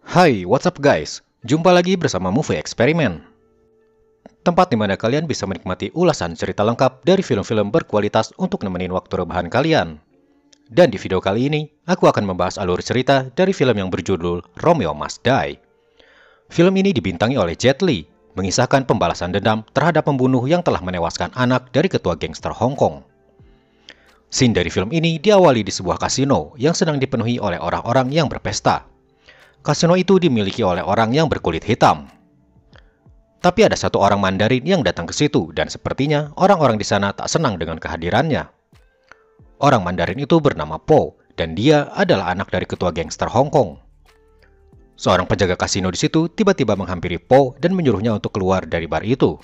Hai, what's up guys? Jumpa lagi bersama Movie Eksperimen. Tempat di mana kalian bisa menikmati ulasan cerita lengkap dari film-film berkualitas untuk nemenin waktu rebahan kalian. Dan di video kali ini, aku akan membahas alur cerita dari film yang berjudul Romeo Must Die. Film ini dibintangi oleh Jet Li, mengisahkan pembalasan dendam terhadap pembunuh yang telah menewaskan anak dari ketua gangster Hong Kong. Scene dari film ini diawali di sebuah kasino yang sedang dipenuhi oleh orang-orang yang berpesta. Kasino itu dimiliki oleh orang yang berkulit hitam. Tapi ada satu orang Mandarin yang datang ke situ dan sepertinya orang-orang di sana tak senang dengan kehadirannya. Orang Mandarin itu bernama Po dan dia adalah anak dari ketua gangster Hong Kong. Seorang penjaga kasino di situ tiba-tiba menghampiri Po dan menyuruhnya untuk keluar dari bar itu.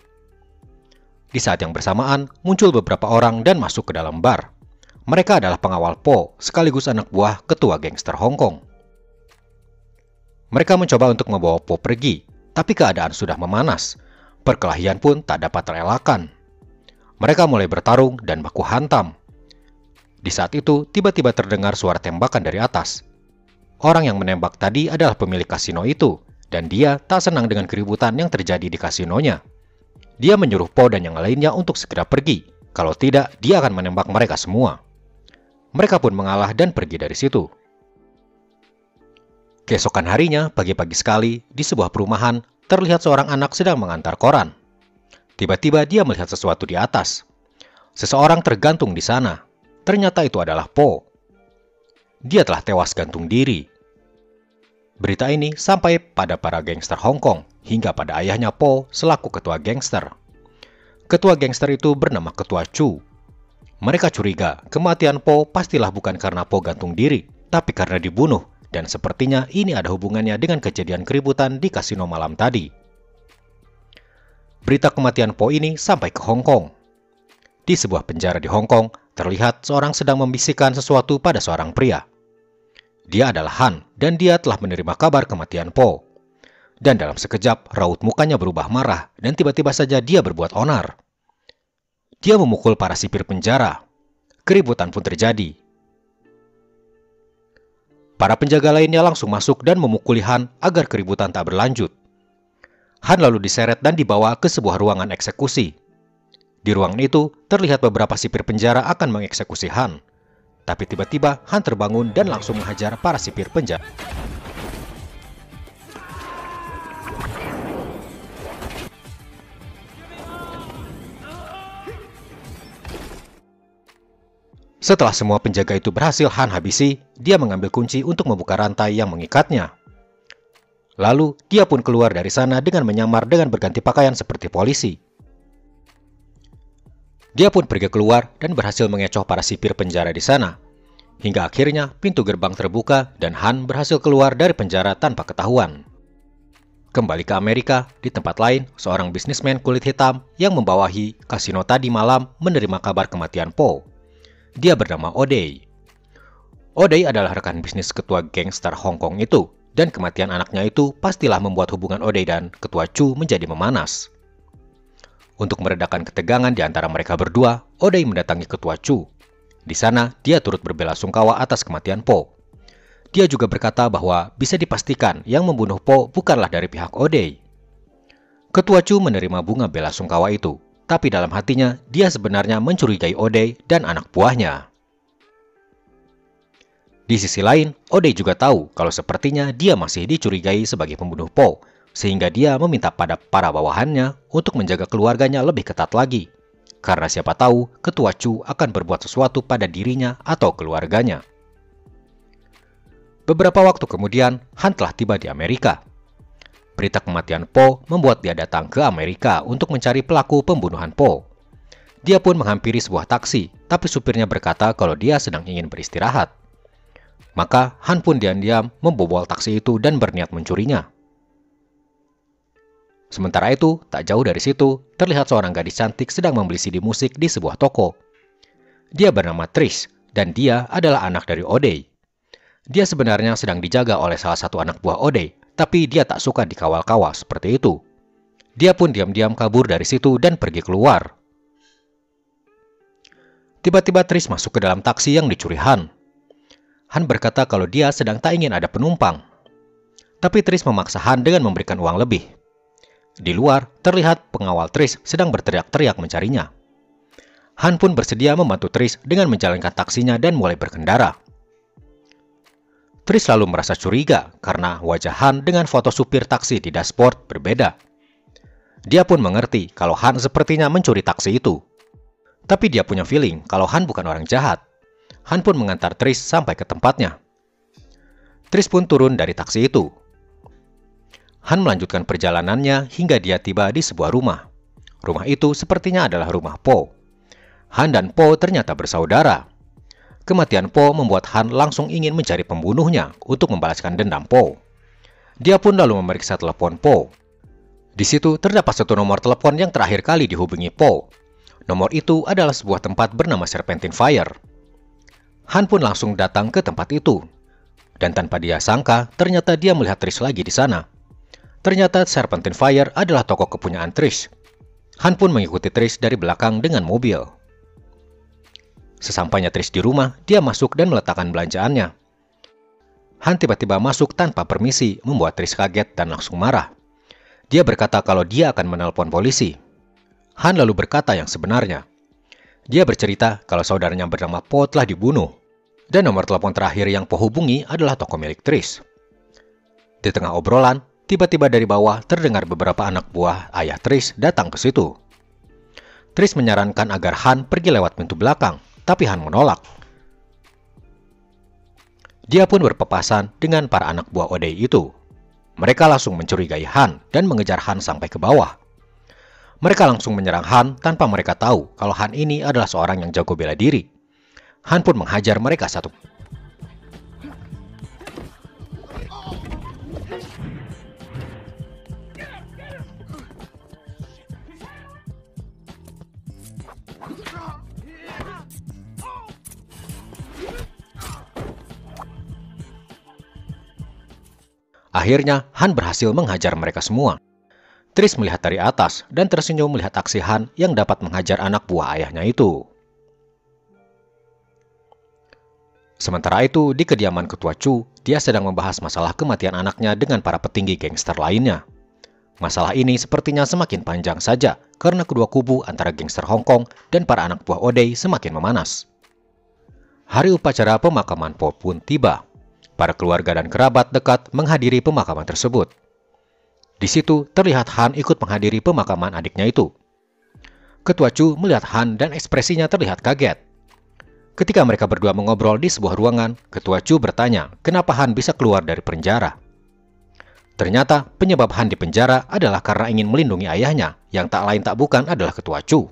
Di saat yang bersamaan, muncul beberapa orang dan masuk ke dalam bar. Mereka adalah pengawal Po sekaligus anak buah ketua gangster Hong Kong. Mereka mencoba untuk membawa Po pergi, tapi keadaan sudah memanas. Perkelahian pun tak dapat terelakkan. Mereka mulai bertarung dan baku hantam. Di saat itu, tiba-tiba terdengar suara tembakan dari atas. Orang yang menembak tadi adalah pemilik kasino itu, dan dia tak senang dengan keributan yang terjadi di kasinonya. Dia menyuruh Po dan yang lainnya untuk segera pergi. Kalau tidak, dia akan menembak mereka semua. Mereka pun mengalah dan pergi dari situ. Keesokan harinya, pagi-pagi sekali, di sebuah perumahan, terlihat seorang anak sedang mengantar koran. Tiba-tiba dia melihat sesuatu di atas. Seseorang tergantung di sana. Ternyata itu adalah Po. Dia telah tewas gantung diri. Berita ini sampai pada para gangster Hong Kong, hingga pada ayahnya Po selaku ketua gangster. Ketua gangster itu bernama Ketua Chu. Mereka curiga kematian Po pastilah bukan karena Po gantung diri, tapi karena dibunuh. Dan sepertinya ini ada hubungannya dengan kejadian keributan di kasino malam tadi. Berita kematian Po ini sampai ke Hong Kong. Di sebuah penjara di Hong Kong, terlihat seorang sedang membisikkan sesuatu pada seorang pria. Dia adalah Han, dan dia telah menerima kabar kematian Po. Dan dalam sekejap, raut mukanya berubah marah, dan tiba-tiba saja dia berbuat onar. Dia memukul para sipir penjara. Keributan pun terjadi. Para penjaga lainnya langsung masuk dan memukuli Han agar keributan tak berlanjut. Han lalu diseret dan dibawa ke sebuah ruangan eksekusi. Di ruangan itu, terlihat beberapa sipir penjara akan mengeksekusi Han. Tapi tiba-tiba Han terbangun dan langsung menghajar para sipir penjara. Setelah semua penjaga itu berhasil Han habisi, dia mengambil kunci untuk membuka rantai yang mengikatnya. Lalu, dia pun keluar dari sana dengan menyamar dengan berganti pakaian seperti polisi. Dia pun pergi keluar dan berhasil mengecoh para sipir penjara di sana. Hingga akhirnya pintu gerbang terbuka dan Han berhasil keluar dari penjara tanpa ketahuan. Kembali ke Amerika, di tempat lain, seorang bisnismen kulit hitam yang membawahi kasino tadi malam menerima kabar kematian Po. Dia bernama O'Day. O'Day adalah rekan bisnis ketua gangster Hong Kong itu, dan kematian anaknya itu pastilah membuat hubungan O'Day dan ketua Chu menjadi memanas. Untuk meredakan ketegangan di antara mereka berdua, O'Day mendatangi ketua Chu. Di sana, dia turut berbelasungkawa atas kematian Po. Dia juga berkata bahwa bisa dipastikan yang membunuh Po bukanlah dari pihak O'Day. Ketua Chu menerima bunga belasungkawa itu. Tapi dalam hatinya, dia sebenarnya mencurigai O'Day dan anak buahnya. Di sisi lain, O'Day juga tahu kalau sepertinya dia masih dicurigai sebagai pembunuh Po, sehingga dia meminta pada para bawahannya untuk menjaga keluarganya lebih ketat lagi. Karena siapa tahu, Ketua Chu akan berbuat sesuatu pada dirinya atau keluarganya. Beberapa waktu kemudian, Han telah tiba di Amerika. Berita kematian Po membuat dia datang ke Amerika untuk mencari pelaku pembunuhan Po. Dia pun menghampiri sebuah taksi, tapi supirnya berkata kalau dia sedang ingin beristirahat. Maka Han pun diam-diam membobol taksi itu dan berniat mencurinya. Sementara itu, tak jauh dari situ, terlihat seorang gadis cantik sedang membeli CD musik di sebuah toko. Dia bernama Trish, dan dia adalah anak dari O'Day. Dia sebenarnya sedang dijaga oleh salah satu anak buah O'Day, tapi dia tak suka dikawal-kawal seperti itu. Dia pun diam-diam kabur dari situ dan pergi keluar. Tiba-tiba Trish masuk ke dalam taksi yang dicuri Han. Han berkata kalau dia sedang tak ingin ada penumpang. Tapi Trish memaksa Han dengan memberikan uang lebih. Di luar, terlihat pengawal Trish sedang berteriak-teriak mencarinya. Han pun bersedia membantu Trish dengan menjalankan taksinya dan mulai berkendara. Trish lalu merasa curiga karena wajah Han dengan foto supir taksi di dashboard berbeda. Dia pun mengerti kalau Han sepertinya mencuri taksi itu. Tapi dia punya feeling kalau Han bukan orang jahat. Han pun mengantar Trish sampai ke tempatnya. Trish pun turun dari taksi itu. Han melanjutkan perjalanannya hingga dia tiba di sebuah rumah. Rumah itu sepertinya adalah rumah Po. Han dan Po ternyata bersaudara. Kematian Po membuat Han langsung ingin mencari pembunuhnya untuk membalaskan dendam Po. Dia pun lalu memeriksa telepon Po. Di situ terdapat satu nomor telepon yang terakhir kali dihubungi Po. Nomor itu adalah sebuah tempat bernama Serpentine Fire. Han pun langsung datang ke tempat itu. Dan tanpa dia sangka, ternyata dia melihat Trish lagi di sana. Ternyata Serpentine Fire adalah toko kepunyaan Trish. Han pun mengikuti Trish dari belakang dengan mobil. Sesampainya Trish di rumah, dia masuk dan meletakkan belanjaannya. Han tiba-tiba masuk tanpa permisi, membuat Trish kaget dan langsung marah. Dia berkata kalau dia akan menelpon polisi. Han lalu berkata yang sebenarnya. Dia bercerita kalau saudaranya bernama Po telah dibunuh. Dan nomor telepon terakhir yang Po hubungi adalah toko milik Trish. Di tengah obrolan, tiba-tiba dari bawah terdengar beberapa anak buah ayah Trish datang ke situ. Trish menyarankan agar Han pergi lewat pintu belakang, tapi Han menolak. Dia pun berpapasan dengan para anak buah O'Day itu. Mereka langsung mencurigai Han dan mengejar Han sampai ke bawah. Mereka langsung menyerang Han tanpa mereka tahu kalau Han ini adalah seorang yang jago bela diri. Han pun menghajar mereka satu. Akhirnya, Han berhasil menghajar mereka semua. Trish melihat dari atas dan tersenyum melihat aksi Han yang dapat menghajar anak buah ayahnya itu. Sementara itu, di kediaman Ketua Chu, dia sedang membahas masalah kematian anaknya dengan para petinggi gangster lainnya. Masalah ini sepertinya semakin panjang saja karena kedua kubu antara gangster Hong Kong dan para anak buah O'Day semakin memanas. Hari upacara pemakaman Po pun tiba. Para keluarga dan kerabat dekat menghadiri pemakaman tersebut. Di situ terlihat Han ikut menghadiri pemakaman adiknya itu. Ketua Chu melihat Han dan ekspresinya terlihat kaget. Ketika mereka berdua mengobrol di sebuah ruangan, Ketua Chu bertanya kenapa Han bisa keluar dari penjara. Ternyata penyebab Han di penjara adalah karena ingin melindungi ayahnya, yang tak lain tak bukan adalah Ketua Chu.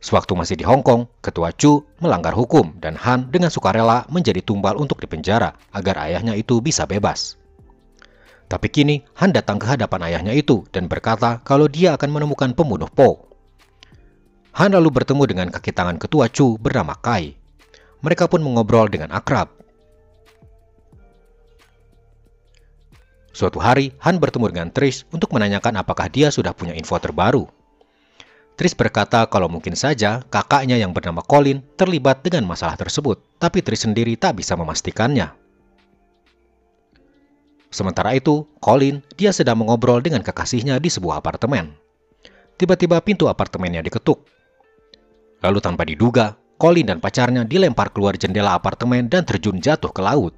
Sewaktu masih di Hong Kong, Ketua Chu melanggar hukum dan Han dengan sukarela menjadi tumbal untuk dipenjara agar ayahnya itu bisa bebas. Tapi kini Han datang ke hadapan ayahnya itu dan berkata kalau dia akan menemukan pembunuh Po. Han lalu bertemu dengan kaki tangan Ketua Chu bernama Kai. Mereka pun mengobrol dengan akrab. Suatu hari, Han bertemu dengan Trish untuk menanyakan apakah dia sudah punya info terbaru. Trish berkata kalau mungkin saja kakaknya yang bernama Colin terlibat dengan masalah tersebut, tapi Trish sendiri tak bisa memastikannya. Sementara itu, Colin, dia sedang mengobrol dengan kekasihnya di sebuah apartemen. Tiba-tiba pintu apartemennya diketuk. Lalu tanpa diduga, Colin dan pacarnya dilempar keluar jendela apartemen dan terjun jatuh ke laut.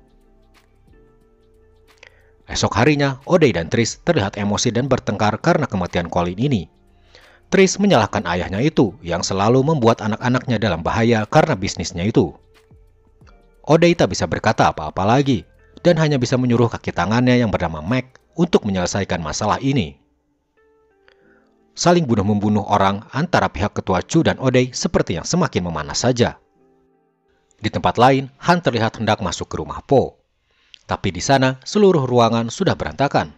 Esok harinya, O'Day dan Trish terlihat emosi dan bertengkar karena kematian Colin ini. Trish menyalahkan ayahnya itu yang selalu membuat anak-anaknya dalam bahaya karena bisnisnya itu. O'Day tak bisa berkata apa-apa lagi dan hanya bisa menyuruh kaki tangannya yang bernama Mac untuk menyelesaikan masalah ini. Saling bunuh-membunuh orang antara pihak Ketua Chu dan O'Day seperti yang semakin memanas saja. Di tempat lain, Han terlihat hendak masuk ke rumah Po. Tapi di sana, seluruh ruangan sudah berantakan.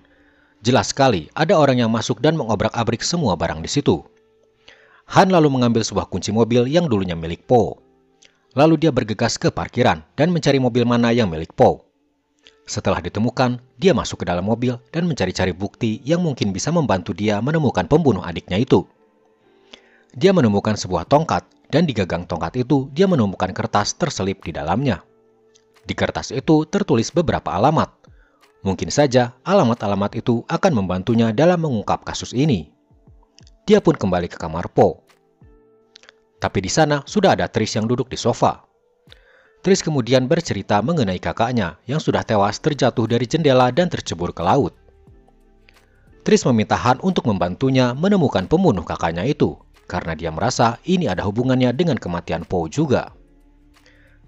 Jelas sekali ada orang yang masuk dan mengobrak-abrik semua barang di situ. Han lalu mengambil sebuah kunci mobil yang dulunya milik Po. Lalu dia bergegas ke parkiran dan mencari mobil mana yang milik Po. Setelah ditemukan, dia masuk ke dalam mobil dan mencari-cari bukti yang mungkin bisa membantu dia menemukan pembunuh adiknya itu. Dia menemukan sebuah tongkat dan di gagang tongkat itu dia menemukan kertas terselip di dalamnya. Di kertas itu tertulis beberapa alamat. Mungkin saja alamat-alamat itu akan membantunya dalam mengungkap kasus ini. Dia pun kembali ke kamar Po. Tapi di sana sudah ada Trish yang duduk di sofa. Trish kemudian bercerita mengenai kakaknya yang sudah tewas terjatuh dari jendela dan tercebur ke laut. Trish meminta Han untuk membantunya menemukan pembunuh kakaknya itu, karena dia merasa ini ada hubungannya dengan kematian Po juga.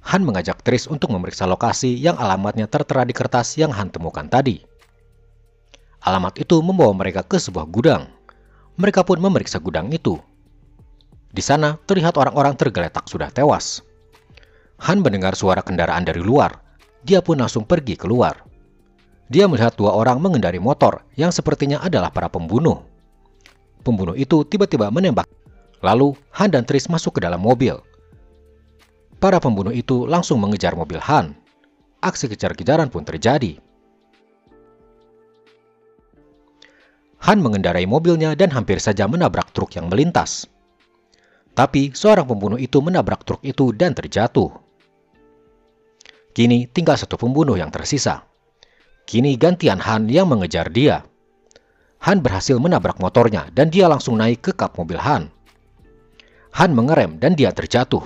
Han mengajak Trish untuk memeriksa lokasi yang alamatnya tertera di kertas yang Han temukan tadi. Alamat itu membawa mereka ke sebuah gudang. Mereka pun memeriksa gudang itu. Di sana terlihat orang-orang tergeletak sudah tewas. Han mendengar suara kendaraan dari luar. Dia pun langsung pergi keluar. Dia melihat dua orang mengendari motor yang sepertinya adalah para pembunuh. Pembunuh itu tiba-tiba menembak. Lalu Han dan Trish masuk ke dalam mobil. Para pembunuh itu langsung mengejar mobil Han. Aksi kejar-kejaran pun terjadi. Han mengendarai mobilnya dan hampir saja menabrak truk yang melintas. Tapi seorang pembunuh itu menabrak truk itu dan terjatuh. Kini tinggal satu pembunuh yang tersisa. Kini gantian Han yang mengejar dia. Han berhasil menabrak motornya dan dia langsung naik ke kap mobil Han. Han mengerem dan dia terjatuh.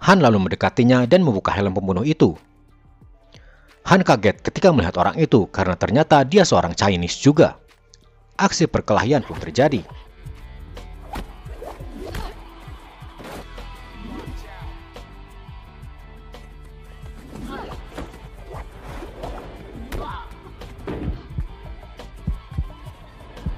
Han lalu mendekatinya dan membuka helm pembunuh itu. Han kaget ketika melihat orang itu karena ternyata dia seorang Chinese juga. Aksi perkelahian pun terjadi.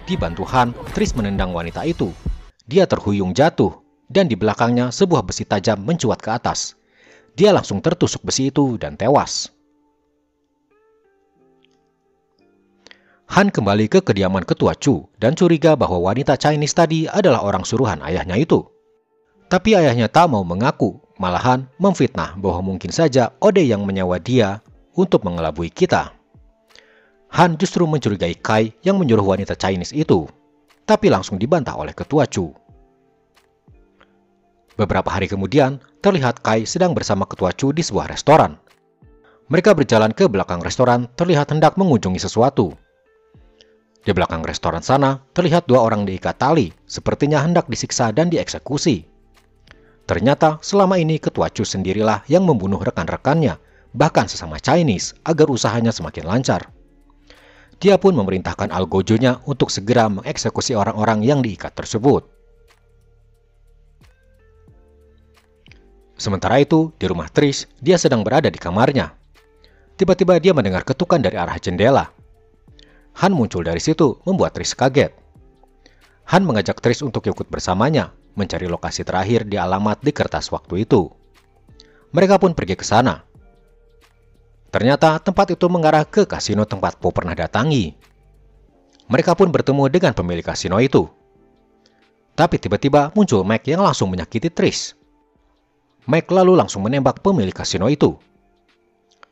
Dibantu Han, Trish menendang wanita itu. Dia terhuyung jatuh, dan di belakangnya sebuah besi tajam mencuat ke atas. Dia langsung tertusuk besi itu dan tewas. Han kembali ke kediaman ketua Chu dan curiga bahwa wanita Chinese tadi adalah orang suruhan ayahnya itu. Tapi ayahnya tak mau mengaku, malahan memfitnah bahwa mungkin saja Ode yang menyewa dia untuk mengelabui kita. Han justru mencurigai Kai yang menyuruh wanita Chinese itu, tapi langsung dibantah oleh ketua Chu. Beberapa hari kemudian, terlihat Kai sedang bersama ketua Chu di sebuah restoran. Mereka berjalan ke belakang restoran, terlihat hendak mengunjungi sesuatu. Di belakang restoran sana, terlihat dua orang diikat tali, sepertinya hendak disiksa dan dieksekusi. Ternyata selama ini ketua Chu sendirilah yang membunuh rekan-rekannya, bahkan sesama Chinese, agar usahanya semakin lancar. Dia pun memerintahkan algojonya untuk segera mengeksekusi orang-orang yang diikat tersebut. Sementara itu, di rumah Trish, dia sedang berada di kamarnya. Tiba-tiba dia mendengar ketukan dari arah jendela. Han muncul dari situ, membuat Trish kaget. Han mengajak Trish untuk ikut bersamanya, mencari lokasi terakhir di alamat di kertas waktu itu. Mereka pun pergi ke sana. Ternyata tempat itu mengarah ke kasino tempat Po pernah datangi. Mereka pun bertemu dengan pemilik kasino itu. Tapi tiba-tiba muncul Mac yang langsung menyakiti Trish. Mac lalu langsung menembak pemilik kasino itu.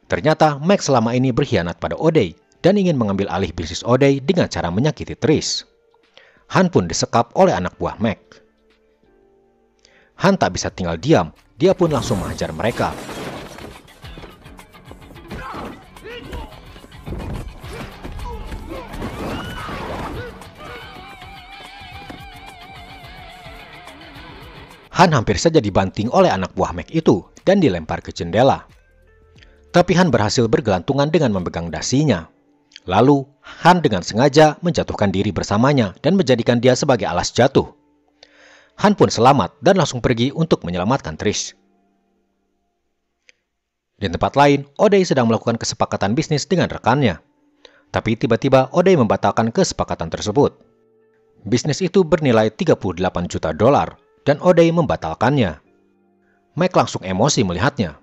Ternyata Mac selama ini berkhianat pada Ode dan ingin mengambil alih bisnis Ode dengan cara menyakiti Trish. Han pun disekap oleh anak buah Mac. Han tak bisa tinggal diam, dia pun langsung menghajar mereka. Han hampir saja dibanting oleh anak buah Mac itu dan dilempar ke jendela. Tapi Han berhasil bergelantungan dengan memegang dasinya. Lalu, Han dengan sengaja menjatuhkan diri bersamanya dan menjadikan dia sebagai alas jatuh. Han pun selamat dan langsung pergi untuk menyelamatkan Trish. Di tempat lain, Ode sedang melakukan kesepakatan bisnis dengan rekannya. Tapi tiba-tiba Ode membatalkan kesepakatan tersebut. Bisnis itu bernilai 38 juta dolar. Dan Ode membatalkannya. Mike langsung emosi melihatnya.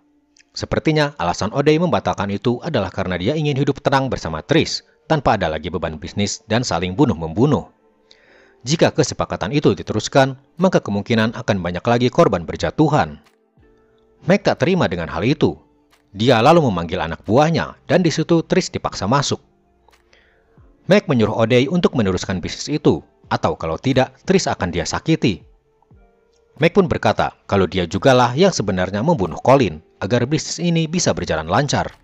Sepertinya alasan Ode membatalkan itu adalah karena dia ingin hidup tenang bersama Trish, tanpa ada lagi beban bisnis dan saling bunuh-membunuh. Jika kesepakatan itu diteruskan, maka kemungkinan akan banyak lagi korban berjatuhan. Mike tak terima dengan hal itu. Dia lalu memanggil anak buahnya, dan di situ Trish dipaksa masuk. Mike menyuruh Ode untuk meneruskan bisnis itu, atau kalau tidak, Trish akan dia sakiti. Mike pun berkata kalau dia jugalah yang sebenarnya membunuh Colin agar bisnis ini bisa berjalan lancar.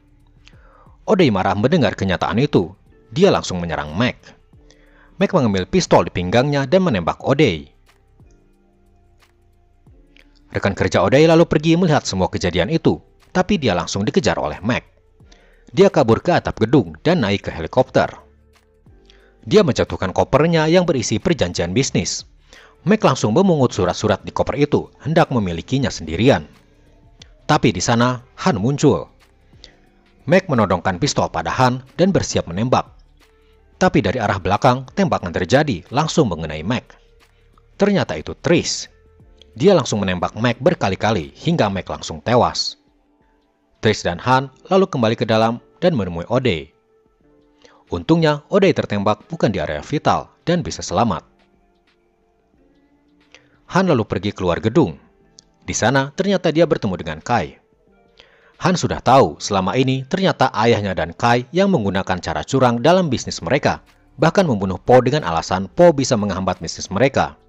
O'Day marah mendengar kenyataan itu. Dia langsung menyerang Mac. Mac mengambil pistol di pinggangnya dan menembak O'Day. Rekan kerja O'Day lalu pergi melihat semua kejadian itu, tapi dia langsung dikejar oleh Mac. Dia kabur ke atap gedung dan naik ke helikopter. Dia menjatuhkan kopernya yang berisi perjanjian bisnis. Mac langsung memungut surat-surat di koper itu, hendak memilikinya sendirian. Tapi di sana, Han muncul. Mac menodongkan pistol pada Han dan bersiap menembak. Tapi dari arah belakang, tembakan terjadi langsung mengenai Mac. Ternyata itu Trish. Dia langsung menembak Mac berkali-kali hingga Mac langsung tewas. Trish dan Han lalu kembali ke dalam dan menemui O'Day. Untungnya, O'Day tertembak bukan di area vital dan bisa selamat. Han lalu pergi keluar gedung. Di sana, ternyata dia bertemu dengan Kai. Han sudah tahu selama ini ternyata ayahnya dan Kai yang menggunakan cara curang dalam bisnis mereka, bahkan membunuh Po dengan alasan Po bisa menghambat bisnis mereka.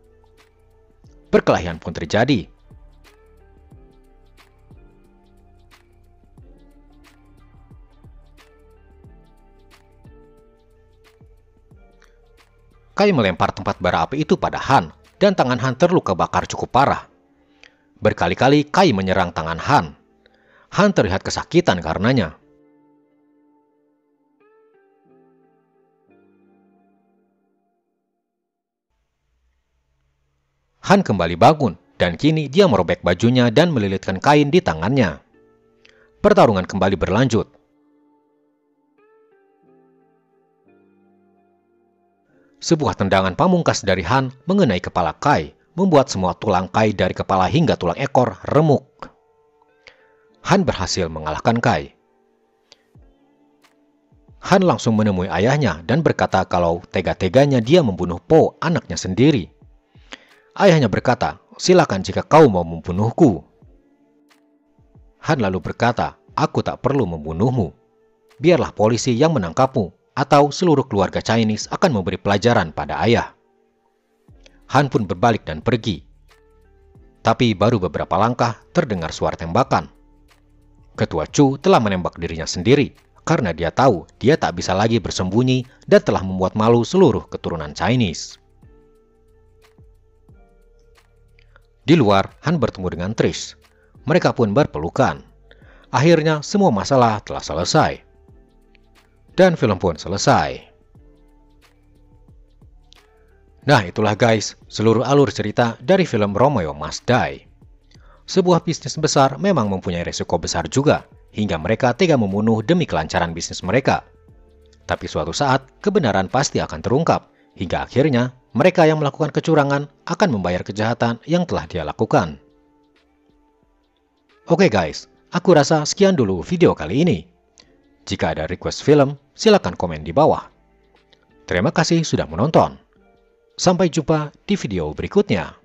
Perkelahian pun terjadi. Kai melempar tempat bara api itu pada Han, dan tangan Han terluka bakar cukup parah. Berkali-kali Kai menyerang tangan Han. Han terlihat kesakitan karenanya. Han kembali bangun, dan kini dia merobek bajunya dan melilitkan kain di tangannya. Pertarungan kembali berlanjut. Sebuah tendangan pamungkas dari Han mengenai kepala Kai, membuat semua tulang Kai dari kepala hingga tulang ekor remuk. Han berhasil mengalahkan Kai. Han langsung menemui ayahnya dan berkata kalau tega-teganya dia membunuh Po, anaknya sendiri. Ayahnya berkata, "Silakan jika kau mau membunuhku." Han lalu berkata, "Aku tak perlu membunuhmu. Biarlah polisi yang menangkapmu, atau seluruh keluarga Chinese akan memberi pelajaran pada ayah." Han pun berbalik dan pergi. Tapi baru beberapa langkah terdengar suara tembakan. Ketua Chu telah menembak dirinya sendiri karena dia tahu dia tak bisa lagi bersembunyi dan telah membuat malu seluruh keturunan Chinese. Di luar, Han bertemu dengan Trish. Mereka pun berpelukan. Akhirnya semua masalah telah selesai. Dan film pun selesai. Nah, itulah guys, seluruh alur cerita dari film Romeo Must Die. Sebuah bisnis besar memang mempunyai resiko besar juga, hingga mereka tega membunuh demi kelancaran bisnis mereka. Tapi suatu saat, kebenaran pasti akan terungkap, hingga akhirnya mereka yang melakukan kecurangan akan membayar kejahatan yang telah dia lakukan. Oke guys, aku rasa sekian dulu video kali ini. Jika ada request film, silakan komen di bawah. Terima kasih sudah menonton. Sampai jumpa di video berikutnya.